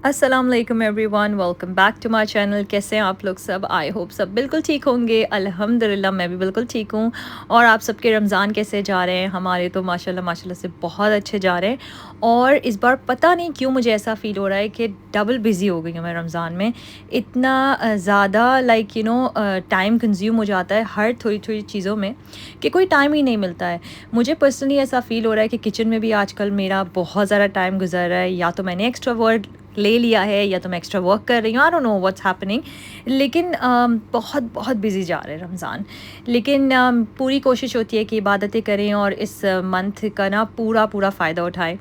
अस्सलाम वालेकुम everyone, welcome back to my channel. कैसे हैं आप लोग सब? आई होप सब बिल्कुल ठीक होंगे। अल्हम्दुलिल्लाह मैं भी बिल्कुल ठीक हूँ। और आप सबके रमज़ान कैसे जा रहे हैं? हमारे तो माशाल्लाह माशाल्लाह से बहुत अच्छे जा रहे हैं। और इस बार पता नहीं क्यों मुझे ऐसा फ़ील हो रहा है कि डबल बिज़ी हो गई हूँ मैं रमज़ान में। इतना ज़्यादा टाइम कंज्यूम हो जाता है हर थोड़ी-थोड़ी चीज़ों में कि कोई टाइम ही नहीं मिलता है। मुझे पर्सनली ऐसा फ़ील हो रहा है कि किचन में भी आजकल मेरा बहुत ज़्यादा टाइम गुज़र रहा है। या तो मैंने एक्स्ट्रा वर्क ले लिया है या तो मैं एक्स्ट्रा वर्क कर रही हूँ, I don't know what's happening. लेकिन बहुत बहुत बिज़ी जा रहे हैं रमज़ान। लेकिन पूरी कोशिश होती है कि इबादतें करें और इस मंथ का ना पूरा पूरा फ़ायदा उठाएं।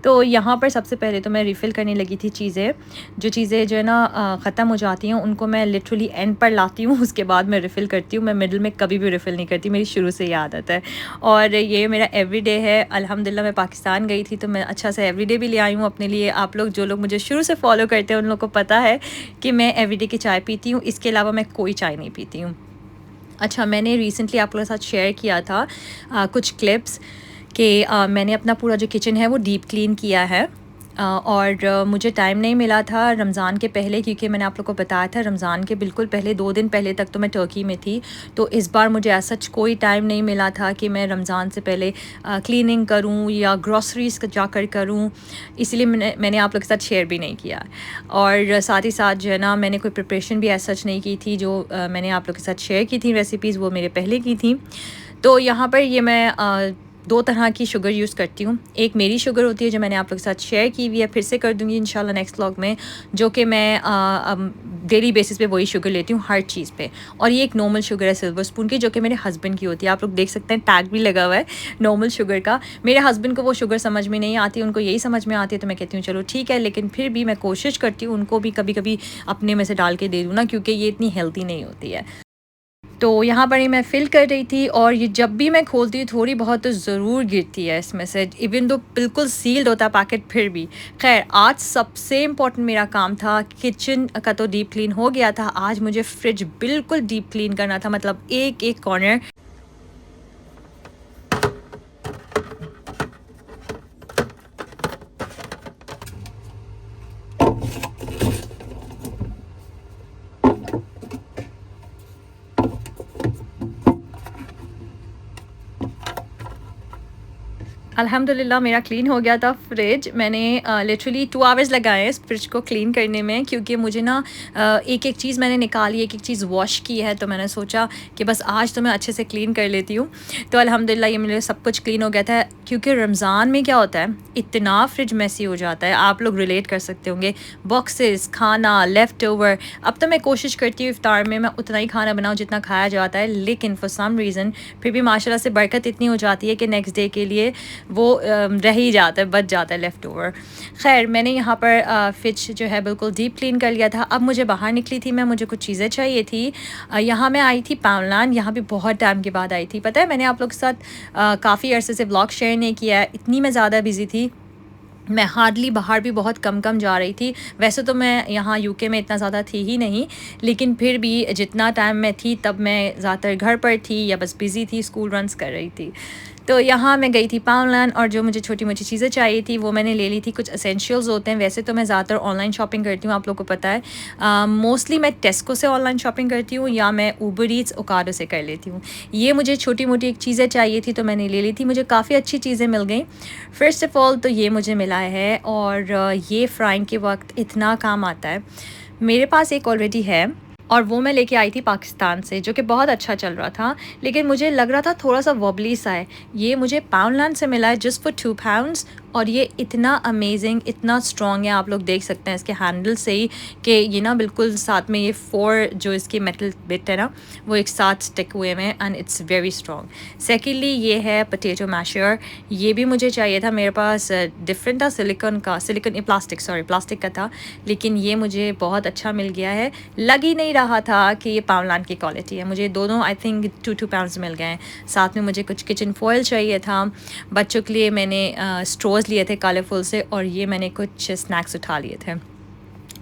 तो यहाँ पर सबसे पहले तो मैं रिफ़िल करने लगी थी चीज़ें। जो चीज़ें जो है ना ख़त्म हो जाती हैं उनको मैं लिटरली एंड पर लाती हूँ, उसके बाद मैं रिफ़िल करती हूँ। मैं मिडल में कभी भी रिफ़िल नहीं करती, मेरी शुरू से ये आदत है। और ये मेरा एवरीडे है। अल्हम्दुलिल्लाह मैं पाकिस्तान गई थी तो मैं अच्छा सा एवरीडे भी ले आई हूँ अपने लिए। आप लोग जो लोग मुझे शुरू से फॉलो करते हैं उन लोगों को पता है कि मैं एवरीडे की चाय पीती हूँ, इसके अलावा मैं कोई चाय नहीं पीती हूँ। अच्छा, मैंने रिसेंटली आप लोगों के साथ शेयर किया था कुछ क्लिप्स कि मैंने अपना पूरा जो किचन है वो डीप क्लीन किया है। और मुझे टाइम नहीं मिला था रमज़ान के पहले, क्योंकि मैंने आप लोगों को बताया था रमज़ान के बिल्कुल पहले 2 दिन पहले तक तो मैं तुर्की में थी। तो इस बार मुझे ऐसा कोई टाइम नहीं मिला था कि मैं रमज़ान से पहले क्लीनिंग करूं या ग्रॉसरीज़ जाकर करूं। इसलिए मैंने आप लोगों के साथ शेयर भी नहीं किया। और साथ ही साथ जो है ना मैंने कोई प्रिपरेशन भी ऐसा सच नहीं की थी। जो मैंने आप लोगों के साथ शेयर की थी रेसिपीज़, वो मेरे पहले की थी। तो यहाँ पर ये मैं 2 तरह की शुगर यूज़ करती हूँ। एक मेरी शुगर होती है जो मैंने आप लोगों के साथ शेयर की हुई है, फिर से कर दूँगी इंशाल्लाह नेक्स्ट व्लॉग में, जो कि मैं डेली बेसिस पे वही शुगर लेती हूँ हर चीज़ पे। और ये एक नॉर्मल शुगर है सिल्वर स्पून की, जो कि मेरे हस्बैंड की होती है। आप लोग देख सकते हैं टैग भी लगा हुआ है नॉर्मल शुगर का। मेरे हस्बैंड को वो शुगर समझ में नहीं आती, उनको यही समझ में आती है। तो मैं कहती हूँ चलो ठीक है, लेकिन फिर भी मैं कोशिश करती हूँ उनको भी कभी-कभी अपने में से डाल के दे दूँ ना, क्योंकि ये इतनी हेल्दी नहीं होती है। तो यहाँ पर ही मैं फ़िल कर रही थी और ये जब भी मैं खोलती हूँ थोड़ी बहुत तो ज़रूर गिरती है इसमें से, इवन दो बिल्कुल सील्ड होता है पैकेट फिर भी। ख़ैर, आज सबसे इम्पोर्टेंट मेरा काम था, किचन का तो डीप क्लीन हो गया था। आज मुझे फ्रिज बिल्कुल डीप क्लीन करना था, मतलब एक-एक कॉर्नर। अल्हम्दुलिल्लाह मेरा क्लीन हो गया था फ्रिज। मैंने लिटरली 2 आवर्स लगाए हैं इस फ्रिज को क्लीन करने में, क्योंकि मुझे ना एक-एक चीज़ मैंने निकाली, एक-एक चीज़ वॉश की है। तो मैंने सोचा कि बस आज तो मैं अच्छे से क्लीन कर लेती हूँ। तो अल्हम्दुलिल्लाह ये मेरे सब कुछ क्लीन हो गया था। क्योंकि रमज़ान में क्या होता है, इतना फ्रिज मेसी हो जाता है, आप लोग रिलेट कर सकते होंगे। बॉक्सेस, खाना, लेफ़्ट ओवर। अब तो मैं कोशिश करती हूँ इफ्तार में मैं उतना ही खाना बनाऊँ जितना खाया जाता है, लेकिन फॉर सम रीज़न फिर भी माशाल्लाह से बरकत इतनी हो जाती है कि नेक्स्ट डे के लिए वो रह ही जाता है, बच जाता है लेफ़्ट ओवर। ख़ैर, मैंने यहाँ पर फ़िश जो है बिल्कुल डीप क्लीन कर लिया था। अब मुझे बाहर निकली थी मैं, मुझे कुछ चीज़ें चाहिए थी। यहाँ मैं आई थी पाउंडलैंड, यहाँ भी बहुत टाइम के बाद आई थी। पता है, मैंने आप लोग के साथ काफ़ी अरसे से व्लॉग शेयर नहीं किया है, इतनी मैं ज़्यादा बिज़ी थी। मैं हार्डली बाहर भी बहुत कम-कम जा रही थी। वैसे तो मैं यहाँ यूके में इतना ज़्यादा थी ही नहीं, लेकिन फिर भी जितना टाइम मैं थी तब मैं ज़्यादातर घर पर थी या बस बिज़ी थी, स्कूल रन्स कर रही थी। तो यहाँ मैं गई थी पाउंडलैंड और जो मुझे छोटी-मोटी चीज़ें चाहिए थी वो मैंने ले ली थी। कुछ एसेंशियल्स होते हैं, वैसे तो मैं ज़्यादातर ऑनलाइन शॉपिंग करती हूँ, आप लोगों को पता है। मोस्टली मैं टेस्को से ऑनलाइन शॉपिंग करती हूँ या मैं उबर ईट्स, ओकाडो से कर लेती हूँ। ये मुझे छोटी-मोटी एक चीज़ें चाहिए थी तो मैंने ले ली थी। मुझे काफ़ी अच्छी चीज़ें मिल गई। फ़र्स्ट ऑफ़ ऑल तो ये मुझे मिला है, और ये फ्राइंग के वक़्त इतना काम आता है। मेरे पास एक ऑलरेडी है और वो मैं लेके आई थी पाकिस्तान से, जो कि बहुत अच्छा चल रहा था, लेकिन मुझे लग रहा था थोड़ा-सा वॉबली सा है। ये मुझे पाउंडलैंड से मिला है जस्ट फॉर 2 पाउंड्स, और ये इतना अमेजिंग, इतना स्ट्रॉन्ग है। आप लोग देख सकते हैं इसके हैंडल से ही कि ये ना बिल्कुल साथ में ये 4 जो इसके मेटल बिट है ना, वो एक साथ स्टिक हुए हुए हैं and it's very strong. Secondly ये है पोटैटो मैशर। ये भी मुझे चाहिए था, मेरे पास डिफरेंट था, प्लास्टिक का था, लेकिन ये मुझे बहुत अच्छा मिल गया है। लग ही नहीं रहा था कि ये पाउंडलैंड की क्वालिटी है। मुझे दोनों आई थिंक 2 पाउंड्स मिल गए हैं। साथ में मुझे कुछ किचन फॉयल चाहिए था। बच्चों के लिए मैंने स्ट्रॉ लिए थे कलरफुल से, और ये मैंने कुछ स्नैक्स उठा लिए थे।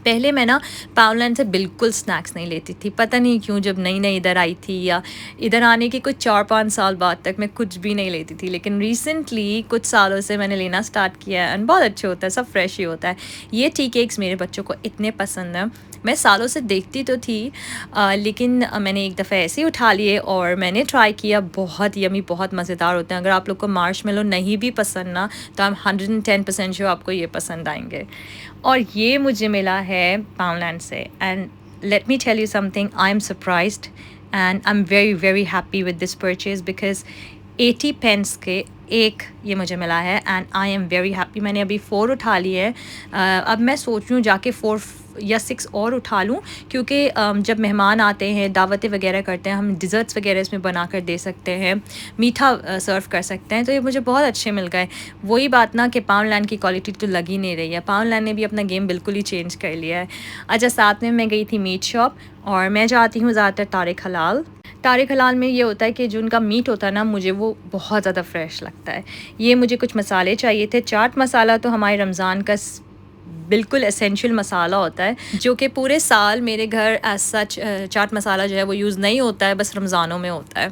पहले मैं ना पाउंडलैंड से बिल्कुल स्नैक्स नहीं लेती थी, पता नहीं क्यों। जब नई नई इधर आई थी या इधर आने के कुछ 4-5 साल बाद तक मैं कुछ भी नहीं लेती थी, लेकिन रिसेंटली कुछ सालों से मैंने लेना स्टार्ट किया है एंड बहुत अच्छे होता है, सब फ्रेश ही होता है। ये टी केक्स मेरे बच्चों को इतने पसंद हैं। मैं सालों से देखती तो थी लेकिन मैंने एक दफ़ा ऐसे ही उठा लिए और मैंने ट्राई किया। बहुत यमी, बहुत मज़ेदार होते हैं। अगर आप लोग को मार्शमेलो नहीं भी पसंद ना, तो आई एम 110% श्योर आपको ये पसंद आएंगे। और ये मुझे मिला है पाउंडलैंड से and let me tell you something, I am surprised and I am very very happy with this purchase because 80 pence के एक ये मुझे मिला है and I am very happy. मैंने अभी 4 उठा लिए हैं। अब मैं सोच रही हूँ जाके 4 या 6 और उठा लूँ, क्योंकि जब मेहमान आते हैं, दावतें वगैरह करते हैं, हम डिज़र्ट्स वगैरह इसमें बना कर दे सकते हैं, मीठा सर्व कर सकते हैं। तो ये मुझे बहुत अच्छे मिल गए। वही बात ना कि पाउंडलैंड की क्वालिटी तो लग ही नहीं रही है। पाउंडलैंड ने भी अपना गेम बिल्कुल ही चेंज कर लिया है। अच्छा, साथ में मैं गई थी मीट शॉप और मैं जाती हूँ ज़्यादातर तारिक हलाल। तारिक हलाल में ये होता है कि जो उनका मीट होता है ना, मुझे वो बहुत ज़्यादा फ्रेश लगता है। ये मुझे कुछ मसाले चाहिए थे। चाट मसाला तो हमारे रमज़ान का बिल्कुल एसेंशियल मसाला होता है, जो कि पूरे साल मेरे घर एज सच चाट मसाला जो है वो यूज़ नहीं होता है, बस रमज़ानों में होता है।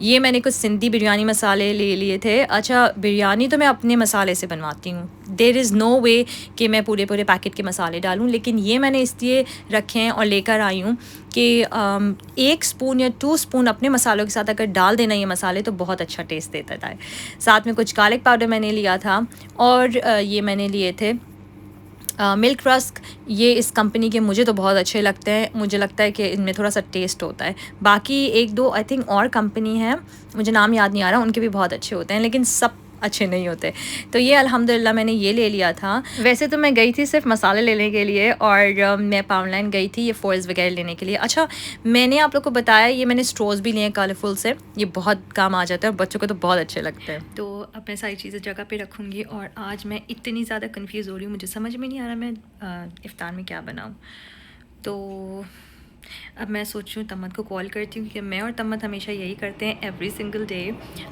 ये मैंने कुछ सिंधी बिरयानी मसाले ले लिए थे। अच्छा, बिरयानी तो मैं अपने मसाले से बनवाती हूँ, देयर इज़ नो वे कि मैं पूरे पूरे पैकेट के मसाले डालूँ, लेकिन ये मैंने इसलिए रखे हैं और लेकर आई हूँ कि 1 स्पून या 2 स्पून अपने मसालों के साथ अगर डाल देना ये मसाले तो बहुत अच्छा टेस्ट देता है। साथ में कुछ गार्लिक पाउडर मैंने लिया था और ये मैंने लिए थे मिल्क रस्क। ये इस कंपनी के मुझे तो बहुत अच्छे लगते हैं। मुझे लगता है कि इनमें थोड़ा सा टेस्ट होता है। बाकी 1-2 आई थिंक और कंपनी है, मुझे नाम याद नहीं आ रहा, उनके भी बहुत अच्छे होते हैं, लेकिन सब अच्छे नहीं होते। तो ये अल्हम्दुलिल्लाह मैंने ये ले लिया था। वैसे तो मैं गई थी सिर्फ मसाले लेने के लिए और मैं पाउंडलैंड गई थी ये फॉइल्स वगैरह लेने के लिए। अच्छा, मैंने आप लोग को बताया ये मैंने स्ट्रॉज भी लिए हैं कलरफुल से, ये बहुत काम आ जाता है और बच्चों को तो बहुत अच्छे लगते हैं। तो अब मैं सारी चीज़ें जगह पे रखूँगी और आज मैं इतनी ज़्यादा कन्फ्यूज़ हो रही हूँ, मुझे समझ में नहीं आ रहा मैं इफ्तार में क्या बनाऊँ। तो अब मैं सोच रही हूँ तम्मत को कॉल करती हूँ, क्योंकि मैं और तम्मत हमेशा यही करते हैं, एवरी सिंगल डे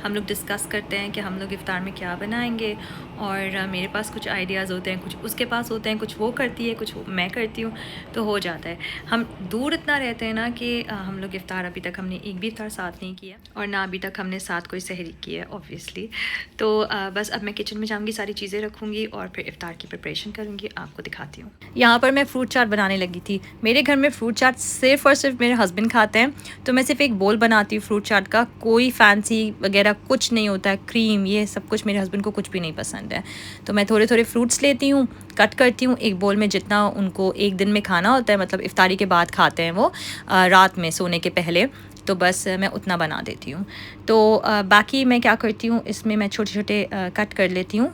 हम लोग डिस्कस करते हैं कि हम लोग इफ़्तार में क्या बनाएंगे। और मेरे पास कुछ आइडियाज़ होते हैं, कुछ उसके पास होते हैं, कुछ वो करती है, कुछ मैं करती हूँ, तो हो जाता है। हम दूर इतना रहते हैं ना कि हम लोग इफ़्तार अभी तक हमने एक भी इफ़्तार साथ नहीं किया और ना अभी तक हमने साथ कोई सहरी की है ऑब्वियसली। तो बस अब मैं किचन में जाऊँगी, सारी चीज़ें रखूँगी और फिर इफ़्तार की प्रिपरेशन करूँगी, आपको दिखाती हूँ। यहाँ पर मैं फ्रूट चाट बनाने लगी थी। मेरे घर में फ्रूट चाट सिर्फ़ और सिर्फ मेरे हस्बैंड खाते हैं, तो मैं सिर्फ एक बोल बनाती हूँ फ्रूट चाट का, कोई फैंसी वगैरह कुछ नहीं होता है, क्रीम ये सब कुछ मेरे हस्बैंड को कुछ भी नहीं पसंद है। तो मैं थोड़े थोड़े फ्रूट्स लेती हूँ, कट करती हूँ एक बोल में, जितना उनको एक दिन में खाना होता है, मतलब इफ्तारी के बाद खाते हैं वो रात में सोने के पहले, तो बस मैं उतना बना देती हूँ। तो बाकी मैं क्या करती हूँ, इसमें मैं छोटे छोटे कट कर लेती हूँ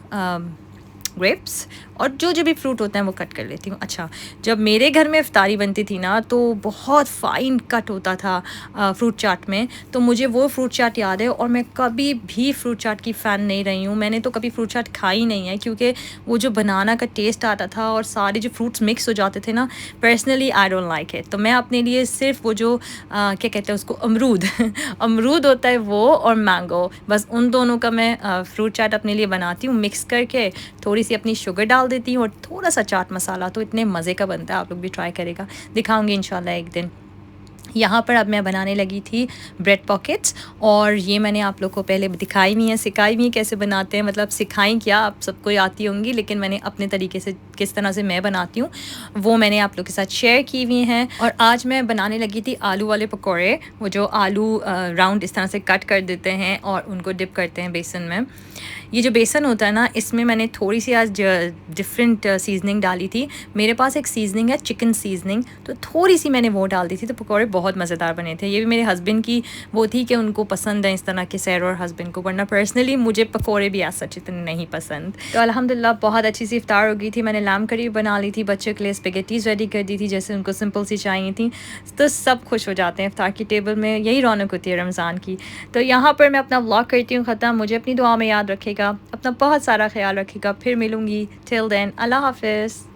ग्रेप्स और जो जो भी फ्रूट होते हैं वो कट कर लेती हूँ। अच्छा, जब मेरे घर में इफ्तारी बनती थी ना, तो बहुत फ़ाइन कट होता था फ्रूट चाट में, तो मुझे वो फ्रूट चाट याद है। और मैं कभी भी फ्रूट चाट की फ़ैन नहीं रही हूँ, मैंने तो कभी फ्रूट चाट खाई नहीं है, क्योंकि वो जो बनाना का टेस्ट आता था और सारे जो फ्रूट्स मिक्स हो जाते थे ना, personally I don't like it. तो मैं अपने लिए सिर्फ वो जो क्या कहते हैं उसको, अमरूद अमरूद होता है वो, और मैंगो, बस उन दोनों का मैं फ्रूट चाट अपने लिए बनाती हूँ मिक्स करके। थोड़ी सी अपनी शुगर डाल देती हूँ और थोड़ा सा चाट मसाला, तो इतने मज़े का बनता है, आप लोग भी ट्राई करेगा, दिखाऊंगी इंशाल्लाह एक दिन। यहाँ पर अब मैं बनाने लगी थी ब्रेड पॉकेट्स, और ये मैंने आप लोग को पहले दिखाई नहीं है, सिखाई भी है कैसे बनाते हैं, मतलब सिखाई क्या, आप सबको आती होंगी, लेकिन मैंने अपने तरीके से किस तरह से मैं बनाती हूँ वो मैंने आप लोग के साथ शेयर की हुई हैं। और आज मैं बनाने लगी थी आलू वाले पकौड़े, वो जो आलू राउंड इस तरह से कट कर देते हैं और उनको डिप करते हैं बेसन में। ये जो बेसन होता है ना, इसमें मैंने थोड़ी सी आज डिफरेंट सीजनिंग डाली थी। मेरे पास एक सीजनिंग है चिकन सीजनिंग, तो थोड़ी सी मैंने वो डाल दी थी, तो पकौड़े बहुत मज़ेदार बने थे। ये भी मेरे हस्बैंड की वो थी कि उनको पसंद है इस तरह के सैर और हस्बैंड को, वरना पर्सनली मुझे पकौड़े भी ऐसा इतने नहीं पसंद। तो अल्हम्दुलिल्लाह बहुत अच्छी सी इफ्तार हो गई थी। मैंने लैम करी बना ली थी, बच्चों के लिए स्पेगेटीज़ रेडी कर दी थी जैसे उनको सिंपल सी चाहिए थी। तो सब खुश हो जाते हैं इफ्तार की टेबल में, यही रौनक होती है रमज़ान की। तो यहाँ पर मैं अपना व्लॉग करती हूँ ख़त्म। मुझे अपनी दुआ में याद रखेगा, अपना बहुत सारा ख्याल रखेगा। फिर मिलूँगी, टिल देन अल्लाह हाफ़िज़।